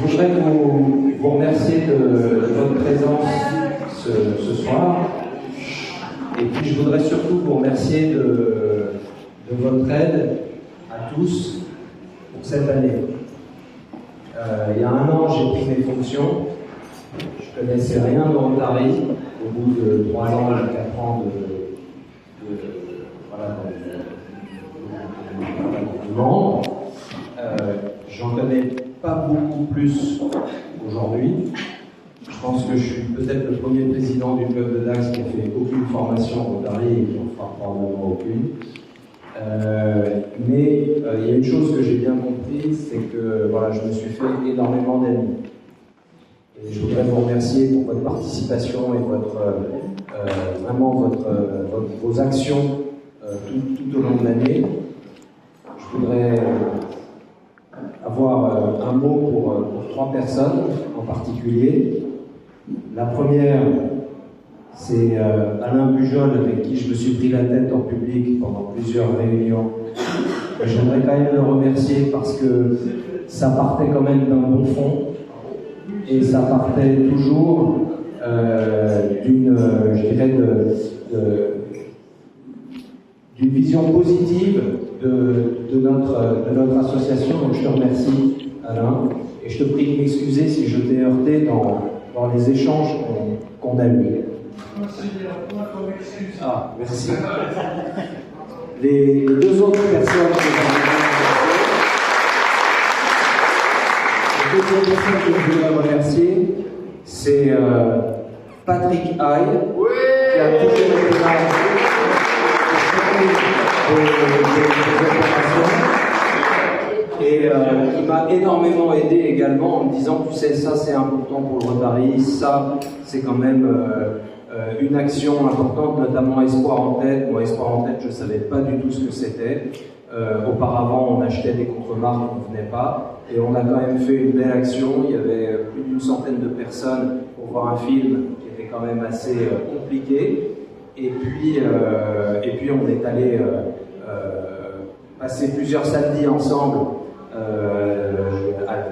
Je voudrais vous remercier de votre présence ce soir. Et puis je voudrais surtout vous remercier de votre aide à tous pour cette année. Il y a un an, j'ai pris mes fonctions. Je ne connaissais rien de Rotary. Au bout de 3 ans, 4 ans de membres. J'en connais pas beaucoup plus aujourd'hui. Je pense que je suis peut-être le premier président du club de Dax qui a fait aucune formation Rotary et qui en fera probablement aucune. Mais il y a une chose que j'ai bien compris, c'est que voilà, je me suis fait énormément d'amis. Et je voudrais vous remercier pour votre participation et vraiment vos actions tout au long de l'année. Je voudrais avoir un mot pour 3 personnes en particulier. La première, c'est Alain Bujol, avec qui je me suis pris la tête en public pendant plusieurs réunions. J'aimerais quand même le remercier parce que ça partait quand même d'un bon fond et ça partait toujours d'une vision positive de notre association. Donc je te remercie, Alain, et je te prie de m'excuser si je t'ai heurté dans les échanges qu'on a eus. Ah, merci. Les 2 autres personnes que je voudrais remercier, c'est Patrick Hyde, qui a toujours été là et qui m'a énormément aidé également en me disant, tu sais, ça c'est important pour le Rotary, ça c'est quand même une action importante, notamment Espoir en tête. Moi, Espoir en tête, je ne savais pas du tout ce que c'était. Auparavant, on achetait des contre-marques, on ne venait pas, et on a quand même fait une belle action. Il y avait plus d'une centaine de personnes pour voir un film qui était quand même assez compliqué. Et puis on est allé passer plusieurs samedis ensemble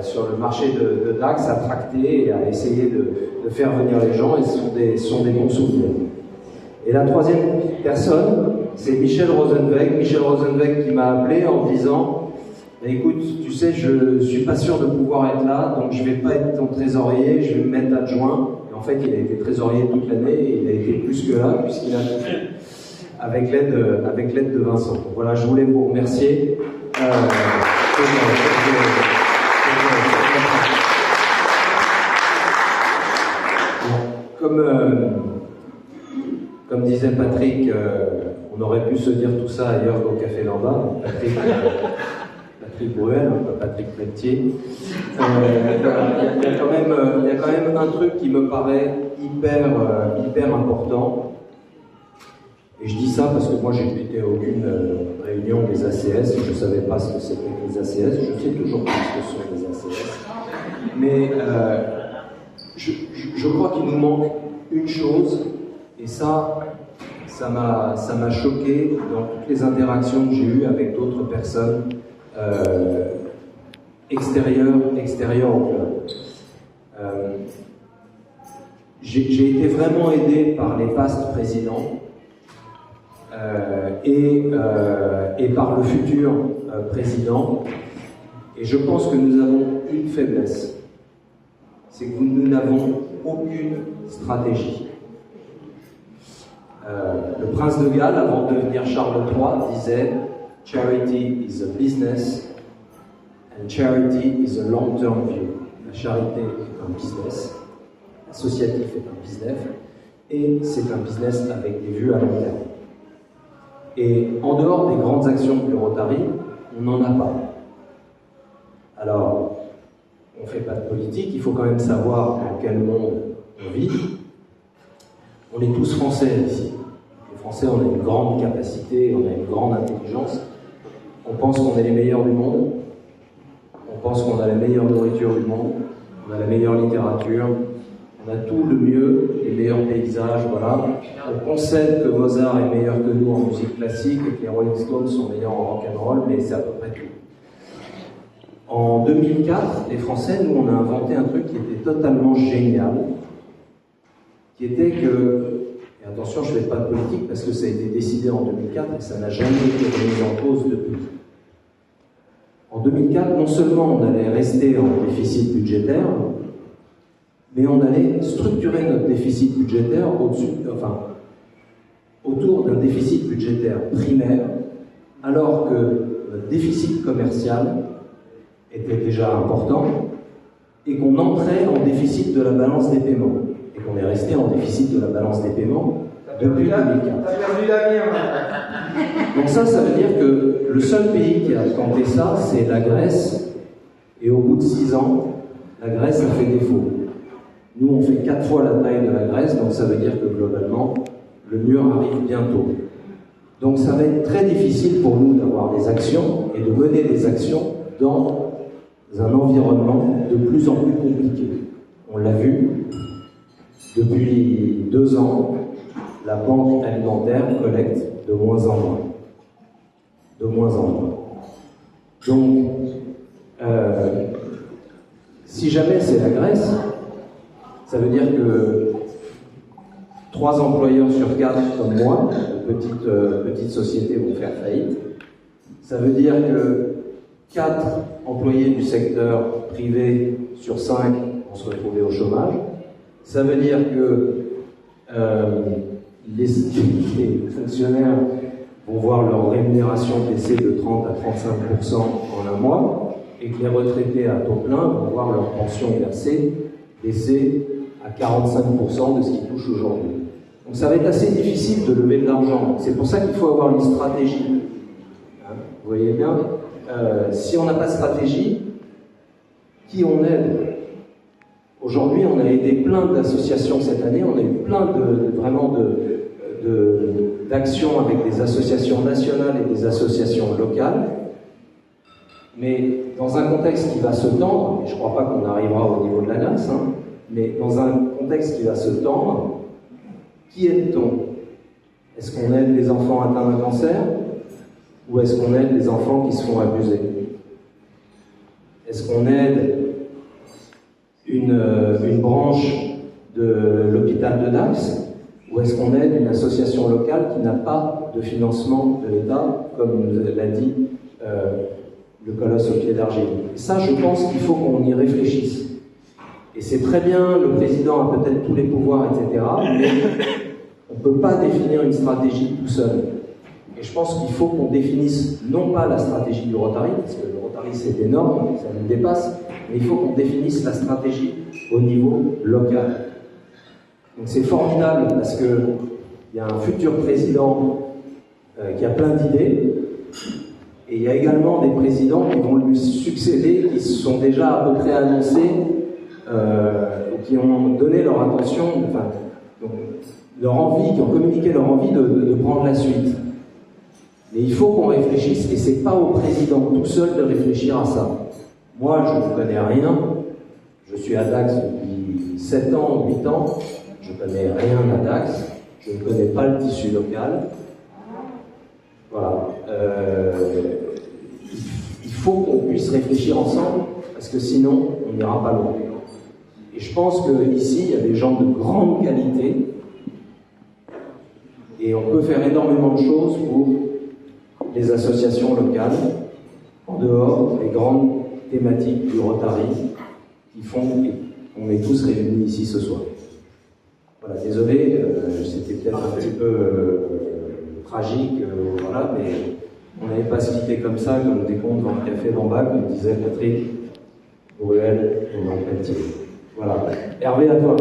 sur le marché de Dax, à tracter et à essayer de faire venir les gens, et ce sont des bons souvenirs. Et la 3e personne, c'est Michel Rosenweg. Michel Rosenweg qui m'a appelé en me disant, écoute, tu sais, je ne suis pas sûr de pouvoir être là, donc je ne vais pas être ton trésorier, je vais me mettre adjoint. En fait, il a été trésorier toute l'année et il a été plus que là, puisqu'il a tout fait avec l'aide de Vincent. Donc voilà, je voulais vous remercier. Comme disait Patrick, on aurait pu se dire tout ça ailleurs qu'au Café Lambda. Patrick Bruel, pas Patrick Pelletier. Il y a quand même un truc qui me paraît hyper important. Et je dis ça parce que moi, j'ai été à aucune réunion des ACS. Je ne savais pas ce que c'était que les ACS. Je sais toujours pas ce que sont les ACS. Mais je crois qu'il nous manque une chose. Et ça m'a choqué dans toutes les interactions que j'ai eues avec d'autres personnes extérieures au club. J'ai été vraiment aidé par les past présidents et par le futur président. Et je pense que nous avons une faiblesse, c'est que nous n'avons aucune stratégie. Le prince de Galles, avant de devenir Charles III, disait « Charity is a business and charity is a long-term view ». La charité est un business, l'associatif est un business, et c'est un business avec des vues à long terme. Et en dehors des grandes actions du Rotary, on n'en a pas. Alors, on ne fait pas de politique, il faut quand même savoir dans quel monde on vit. On est tous français ici. Les Français, on a une grande capacité, on a une grande intelligence. On pense qu'on est les meilleurs du monde. On pense qu'on a la meilleure nourriture du monde. On a la meilleure littérature. On a tout le mieux, les meilleurs paysages, voilà. On concède que Mozart est meilleur que nous en musique classique et que les Rolling Stones sont meilleurs en rock'n'roll, mais c'est à peu près tout. En 2004, les Français, nous, on a inventé un truc qui était totalement génial, qui était que, et attention, je ne fais pas de politique parce que ça a été décidé en 2004 et ça n'a jamais été remis en cause depuis. En 2004, non seulement on allait rester en déficit budgétaire, mais on allait structurer notre déficit budgétaire autour d'un déficit budgétaire primaire, alors que notre déficit commercial était déjà important et qu'on entrait en déficit de la balance des paiements et qu'on est resté en déficit de la balance des paiements depuis 2004. T'as perdu la mienne. Donc ça veut dire que le seul pays qui a tenté ça, c'est la Grèce, et au bout de 6 ans, la Grèce a fait défaut. Nous, on fait 4 fois la taille de la Grèce, donc ça veut dire que globalement, le mur arrive bientôt. Donc ça va être très difficile pour nous d'avoir des actions et de mener des actions dans un environnement de plus en plus compliqué. On l'a vu, depuis 2 ans, la banque alimentaire collecte de moins en moins. De moins en moins. Donc, si jamais c'est la Grèce, ça veut dire que 3 employeurs sur 4, comme moi, petites sociétés vont faire faillite. Ça veut dire que 4 employés du secteur privé sur 5 vont se retrouver au chômage. Ça veut dire que les fonctionnaires vont voir leur rémunération baisser de 30 à 35% en un mois, et que les retraités à taux plein vont voir leur pension versée baisser à 45% de ce qu'ils touchent aujourd'hui. Donc ça va être assez difficile de lever de l'argent. C'est pour ça qu'il faut avoir une stratégie. Hein, vous voyez bien, si on n'a pas de stratégie, qui on aide? Aujourd'hui, on a aidé plein d'associations cette année, on a eu plein d'actions avec des associations nationales et des associations locales, mais dans un contexte qui va se tendre, et je ne crois pas qu'on arrivera au niveau de la NAS, hein, mais dans un contexte qui va se tendre, qui aide-t-on? Est-ce qu'on aide les enfants atteints d'un cancer, ou est-ce qu'on aide les enfants qui se font abuser? Est-ce qu'on aide une branche de l'hôpital de Dax, ou est-ce qu'on aide une association locale qui n'a pas de financement de l'État, comme l'a dit le colosse au pied d'argile? Ça, je pense qu'il faut qu'on y réfléchisse. Et c'est très bien, le président a peut-être tous les pouvoirs, etc., mais on ne peut pas définir une stratégie tout seul. Et je pense qu'il faut qu'on définisse non pas la stratégie du Rotary, parce que le Rotary c'est énorme, ça nous dépasse, mais il faut qu'on définisse la stratégie au niveau local. Donc c'est formidable parce qu'il y a un futur président qui a plein d'idées, et il y a également des présidents qui vont lui succéder, qui se sont déjà à peu près annoncés, qui ont donné leur attention, leur envie, qui ont communiqué leur envie de prendre la suite. Mais il faut qu'on réfléchisse, et c'est pas au président tout seul de réfléchir à ça. Moi, je ne connais rien, je suis à Dax depuis 7 ans ou 8 ans, je ne connais rien à Dax, je ne connais pas le tissu local. Voilà. Il faut qu'on puisse réfléchir ensemble, parce que sinon, on n'ira pas loin. Et je pense qu'ici, il y a des gens de grande qualité, et on peut faire énormément de choses pour les associations locales, en dehors des grandes thématiques du Rotary, qui font qu'on est tous réunis ici ce soir. Voilà, désolé, c'était peut-être un petit peu tragique, voilà, mais on n'avait pas se quitter comme ça, comme des comptes dans le café d'en bas, comme disait Patrick Bruel et Marc Pelletier. Voilà. Hervé, à toi.